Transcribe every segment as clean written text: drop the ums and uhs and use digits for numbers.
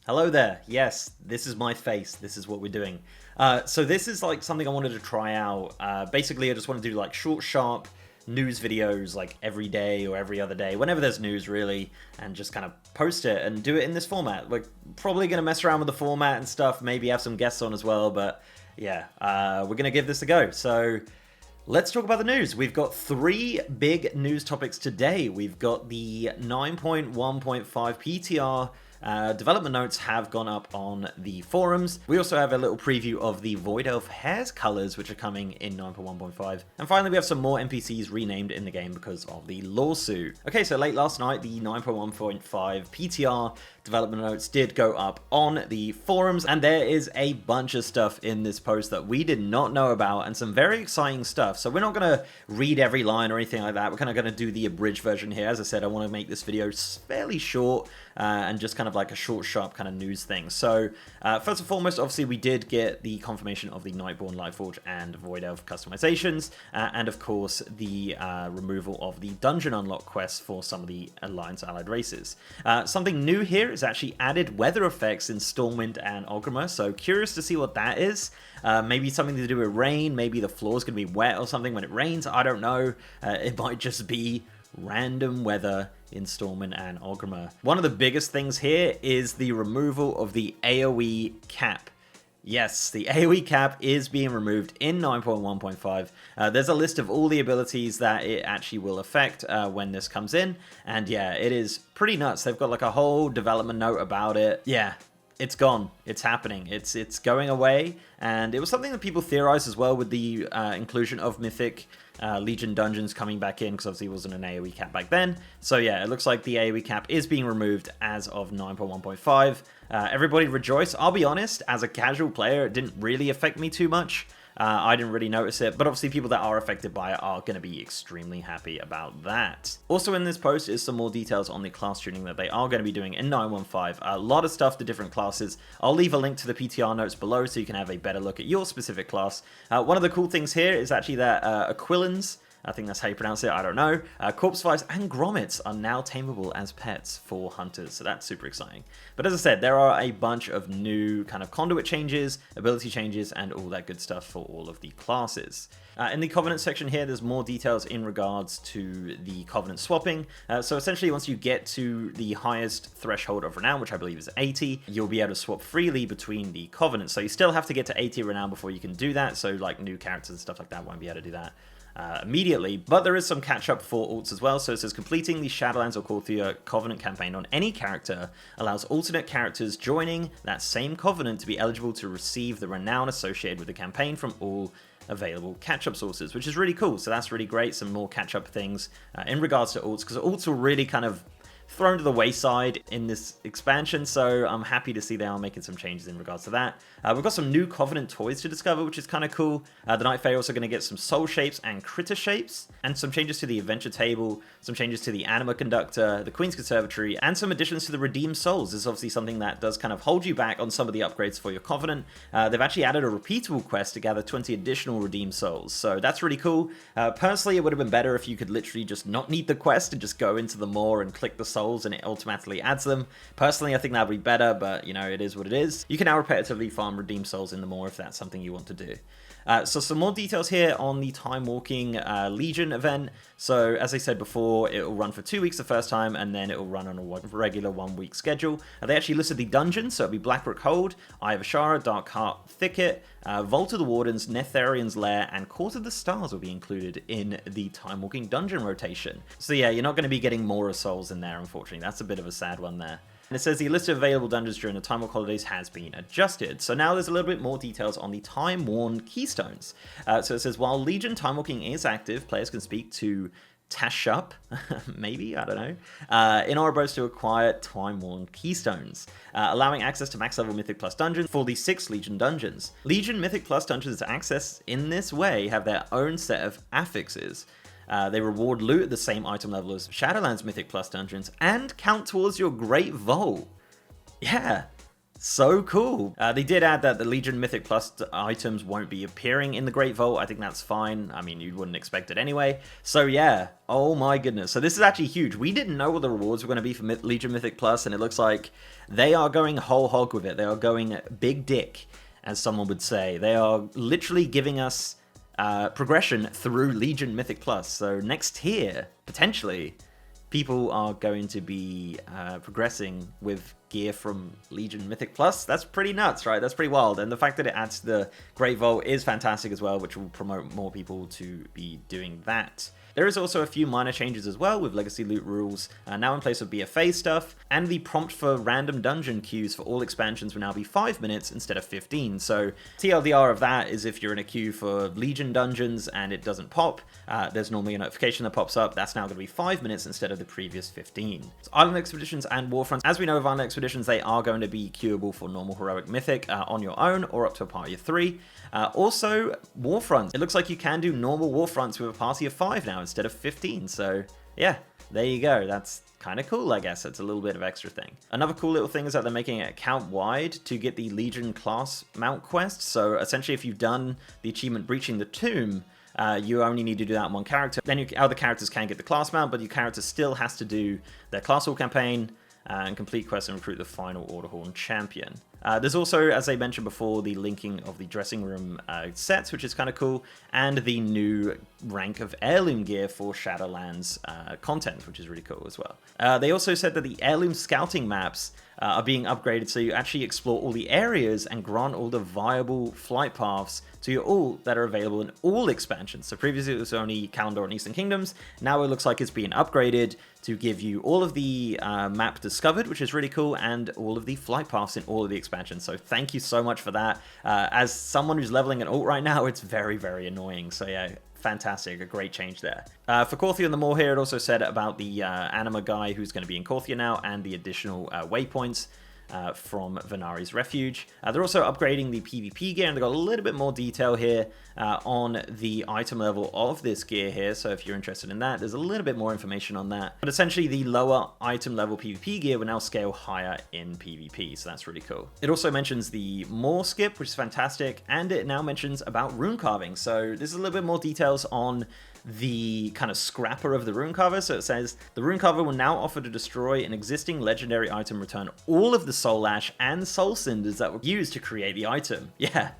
Hello there. Yes, this is my face. This is what we're doing. So this is like something I wanted to try out. Basically, I just want to do like short, sharp news videos like every day or every other day, whenever there's news really, and just kind of post it and do it in this format. We're probably going to mess around with the format and stuff, maybe have some guests on as well, but yeah, we're going to give this a go. So let's talk about the news. We've got three big news topics today. We've got the 9.1.5 PTR. Development notes have gone up on the forums. We also have a little preview of the Void Elf Hair's colors, which are coming in 9.1.5. And finally, we have some more NPCs renamed in the game because of the lawsuit. Okay, so late last night, the 9.1.5 PTR development notes did go up on the forums, and there is a bunch of stuff in this post that we did not know about, and some very exciting stuff. So we're not going to read every line or anything like that. We're kind of going to do the abridged version here. As I said, I want to make this video fairly short and just kind of like a short, sharp kind of news thing. So first and foremost, obviously we did get the confirmation of the Nightborne, Lightforge, and Void Elf customizations, and of course the removal of the dungeon unlock quests for some of the Alliance allied races. Something new here is actually added weather effects in Stormwind and Orgrimmar, so curious to see what that is. Maybe something to do with rain, maybe the floor's going to be wet or something when it rains, I don't know. It might just be random weather in Stormwind and Orgrimmar. One of the biggest things here is the removal of the AoE cap. Yes, the AoE cap is being removed in 9.1.5. There's a list of all the abilities that it actually will affect when this comes in, and yeah, it is pretty nuts. They've got like a whole development note about it. Yeah, it's gone. It's happening. It's going away, and it was something that people theorized as well with the inclusion of Mythic Legion dungeons coming back in, because obviously it wasn't an AoE cap back then. So yeah, it looks like the AoE cap is being removed as of 9.1.5. Everybody rejoice. I'll be honest, as a casual player, it didn't really affect me too much. I didn't really notice it, but obviously people that are affected by it are going to be extremely happy about that. Also in this post is some more details on the class tuning that they are going to be doing in 9.1.5. A lot of stuff to different classes. I'll leave a link to the PTR notes below so you can have a better look at your specific class. One of the cool things here is actually that Aquilans, I think that's how you pronounce it, I don't know. Corpse Fires and Grommets are now tameable as pets for hunters, so that's super exciting. But as I said, there are a bunch of new kind of conduit changes, ability changes, and all that good stuff for all of the classes. In the Covenant section here, there's more details in regards to the Covenant swapping. So essentially, once you get to the highest threshold of Renown, which I believe is 80, you'll be able to swap freely between the Covenants. So you still have to get to 80 Renown before you can do that, so like new characters and stuff like that won't be able to do that immediately, but there is some catch-up for alts as well. So it says completing the Shadowlands or Korthia Covenant campaign on any character allows alternate characters joining that same Covenant to be eligible to receive the renown associated with the campaign from all available catch-up sources, which is really cool. So that's really great, some more catch-up things in regards to alts, because alts were really kind of thrown to the wayside in this expansion, so I'm happy to see they are making some changes in regards to that. We've got some new Covenant toys to discover, which is kind of cool. The Night Fae are also going to get some soul shapes and critter shapes, and some changes to the adventure table, some changes to the Anima Conductor, the Queen's Conservatory, and some additions to the Redeemed Souls. This is obviously something that does kind of hold you back on some of the upgrades for your Covenant. They've actually added a repeatable quest to gather 20 additional Redeemed Souls, so that's really cool. Personally, it would have been better if you could literally just not need the quest and just go into the Maw and click the souls and it automatically adds them. Personally, I think that would be better, but you know, it is what it is. You can now repetitively farm redeem souls in the Maw if that's something you want to do. So some more details here on the Time Walking Legion event. So as I said before, it will run for 2 weeks the first time, and then it will run on a regular 1 week schedule. They actually listed the dungeons, so it'll be Blackbrook Hold, Eye of Ashara, Darkheart Thicket, Vault of the Wardens, Netherian's Lair, and Court of the Stars will be included in the Time Walking dungeon rotation. So yeah, you're not going to be getting more of souls in there, unfortunately. That's a bit of a sad one there. And it says the list of available dungeons during the Time Walk holidays has been adjusted. So now there's a little bit more details on the Time Worn Keystones. So it says, while Legion Time Walking is active, players can speak to Tashup, maybe, I don't know, in Ouroboros to acquire Time Worn Keystones, allowing access to max level Mythic Plus dungeons for the 6 Legion dungeons. Legion Mythic Plus dungeons accessed in this way have their own set of affixes. They reward loot at the same item level as Shadowlands Mythic Plus dungeons and count towards your Great Vault. Yeah, So cool. They did add that the Legion Mythic Plus items won't be appearing in the Great Vault. I think that's fine. I mean, you wouldn't expect it anyway. So yeah, oh my goodness. So this is actually huge. We didn't know what the rewards were going to be for Legion Mythic Plus, and it looks like they are going whole hog with it. They are going big dick, as someone would say. They are literally giving us progression through Legion Mythic Plus. So next tier, potentially, people are going to be progressing with gear from Legion Mythic Plus. That's pretty nuts, right? That's pretty wild. And the fact that it adds to the Great Vault is fantastic as well, which will promote more people to be doing that. There is also a few minor changes as well, with legacy loot rules now in place of BFA stuff, and the prompt for random dungeon queues for all expansions will now be 5 minutes instead of 15. So TLDR of that is if you're in a queue for Legion dungeons and it doesn't pop, there's normally a notification that pops up. That's now going to be 5 minutes instead of the previous 15. So Island Expeditions and Warfronts, as we know of Island Expeditions, they are going to be queuable for normal, heroic, mythic on your own or up to a party of 3. Also, Warfronts. It looks like you can do normal Warfronts with a party of 5 now instead of 15. So yeah, there you go. That's kind of cool, I guess. It's a little bit of extra thing. Another cool little thing is that they're making it account-wide to get the Legion class mount quest. So essentially, if you've done the achievement Breaching the Tomb, you only need to do that on one character. Then your other characters can get the class mount, but your character still has to do their class hall campaign and complete quests and recruit the final Orderhorn champion. There's also, as I mentioned before, the linking of the dressing room sets, which is kind of cool, and the new rank of heirloom gear for Shadowlands content, which is really cool as well. They also said that the heirloom scouting maps are being upgraded so you actually explore all the areas and grant all the viable flight paths to your all that are available in all expansions. So previously it was only Kalimdor and Eastern Kingdoms. Now it looks like it's being upgraded to give you all of the map discovered, which is really cool, and all of the flight paths in all of the expansions. So thank you so much for that. As someone who's leveling an alt right now, it's very, very annoying. So yeah, fantastic, a great change there. For Korthia and the Maw here, it also said about the anima guy who's going to be in Korthia now, and the additional waypoints from Venari's Refuge. They're also upgrading the PvP gear, and they've got a little bit more detail here on the item level of this gear here, so if you're interested in that, there's a little bit more information on that. But essentially, the lower item level PvP gear will now scale higher in PvP, so that's really cool. It also mentions the Maw skip, which is fantastic, and it now mentions about rune carving, so this is a little bit more details on the kind of scrapper of the rune carver. So it says the rune carver will now offer to destroy an existing legendary item, return all of the soul ash and soul cinders that were used to create the item. Yeah,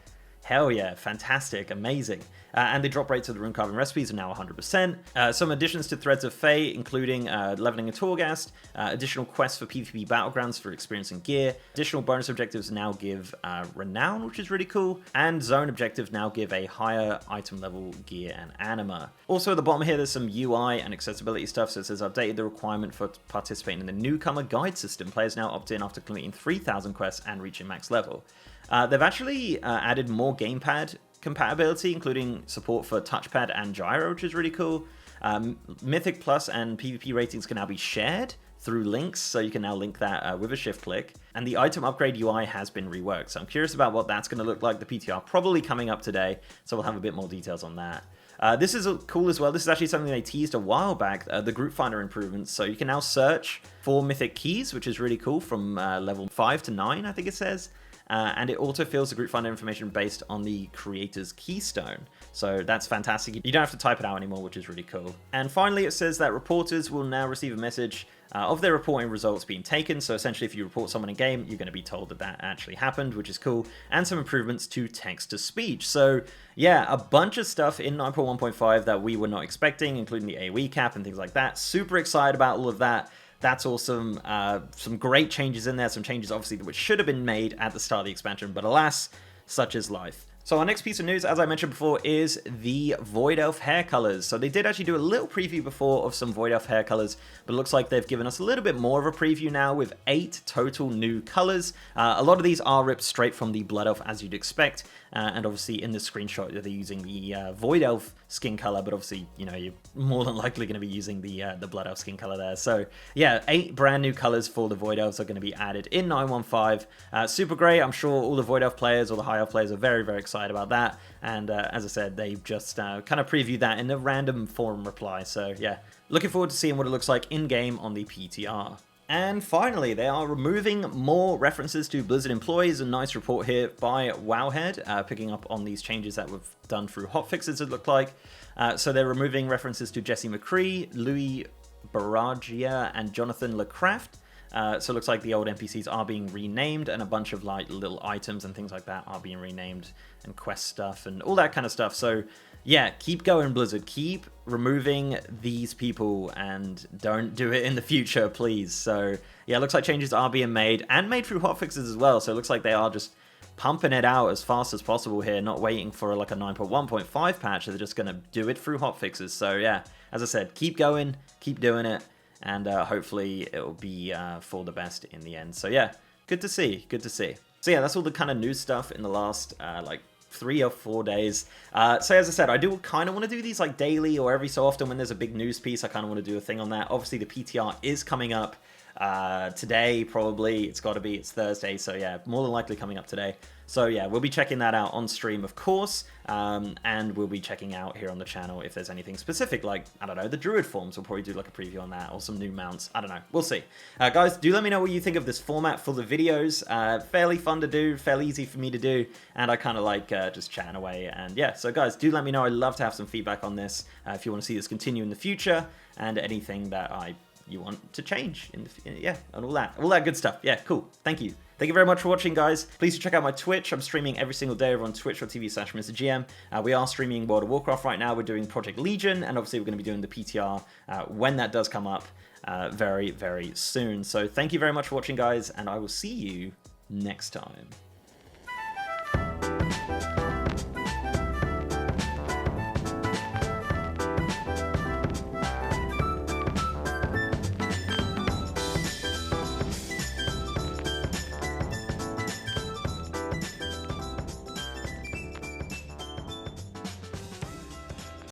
hell yeah, fantastic, amazing. And the drop rates of the rune carving recipes are now 100%. Some additions to Threads of Fate, including leveling a Torghast, additional quests for PvP battlegrounds for experience and gear, additional bonus objectives now give Renown, which is really cool, and zone objectives now give a higher item level gear and anima. Also at the bottom here, there's some UI and accessibility stuff, so it says updated the requirement for participating in the newcomer guide system. Players now opt in after completing 3,000 quests and reaching max level. They've actually added more gamepad compatibility, including support for touchpad and gyro, which is really cool. Mythic Plus and PvP ratings can now be shared through links, so you can now link that with a shift click. And the item upgrade UI has been reworked, so I'm curious about what that's going to look like. The PTR probably coming up today, so we'll have a bit more details on that. This is cool as well. This is actually something they teased a while back, the group finder improvements. So you can now search for mythic keys, which is really cool, from level 5 to 9, I think it says. And it autofills the group finder information based on the creator's keystone. So that's fantastic. You don't have to type it out anymore, which is really cool. And finally, it says that reporters will now receive a message of their reporting results being taken. So essentially, if you report someone in game, you're going to be told that that actually happened, which is cool. And some improvements to text-to-speech. So yeah, a bunch of stuff in 9.1.5 that we were not expecting, including the AoE cap and things like that. Super excited about all of that. That's awesome. Some great changes in there. Some changes, obviously, which should have been made at the start of the expansion, but alas, such is life. So our next piece of news, as I mentioned before, is the Void Elf hair colors. So they did actually do a little preview before of some Void Elf hair colors, but it looks like they've given us a little bit more of a preview now with 8 total new colors. A lot of these are ripped straight from the Blood Elf, as you'd expect. And obviously in the screenshot, they're using the Void Elf skin color, but obviously, you know, you're more than likely going to be using the Blood Elf skin color there. So yeah, 8 brand new colors for the Void Elves are going to be added in 9.1.5. Super great. I'm sure all the Void Elf players or the High Elf players are very, very excited about that. And as I said, they've just kind of previewed that in a random forum reply. So yeah, looking forward to seeing what it looks like in game on the PTR. And finally, they are removing more references to Blizzard employees. A nice report here by Wowhead, picking up on these changes that we've done through hotfixes, it looked like. So they're removing references to Jesse McCree, Louis Baragia, and Jonathan LeCraft. So it looks like the old NPCs are being renamed, and a bunch of like little items and things like that are being renamed, and quest stuff and all that kind of stuff. So yeah, keep going, Blizzard. Keep removing these people and don't do it in the future, please. So yeah, it looks like changes are being made, and made through hotfixes as well. So it looks like they are just pumping it out as fast as possible here, not waiting for like a 9.1.5 patch. They're just going to do it through hotfixes. So yeah, as I said, keep going, keep doing it, and hopefully it'll be for the best in the end. So yeah, good to see, good to see. So yeah, that's all the kind of news stuff in the last like 3 or 4 days. So as I said, I do kind of want to do these like daily or every so often when there's a big news piece. I kind of want to do a thing on that. Obviously the PTR is coming up today, probably. It's got to be, it's Thursday, so yeah, more than likely coming up today. So yeah, we'll be checking that out on stream, of course, and we'll be checking out here on the channel if there's anything specific, like, I don't know, the Druid forms. We'll probably do like a preview on that, or some new mounts. I don't know, we'll see. Guys, do let me know what you think of this format for the videos. Fairly fun to do, fairly easy for me to do, and I kind of like just chatting away. And yeah, so guys, do let me know. I'd love to have some feedback on this, if you want to see this continue in the future, and anything that you want to change yeah, and all that good stuff. Yeah, cool. Thank you very much for watching, guys. Please do check out my Twitch. I'm streaming every single day over on twitch.tv/MrGM. We are streaming World of Warcraft right now. We're doing Project Legion, and obviously we're going to be doing the PTR when that does come up very, very soon. So thank you very much for watching, guys, and I will see you next time.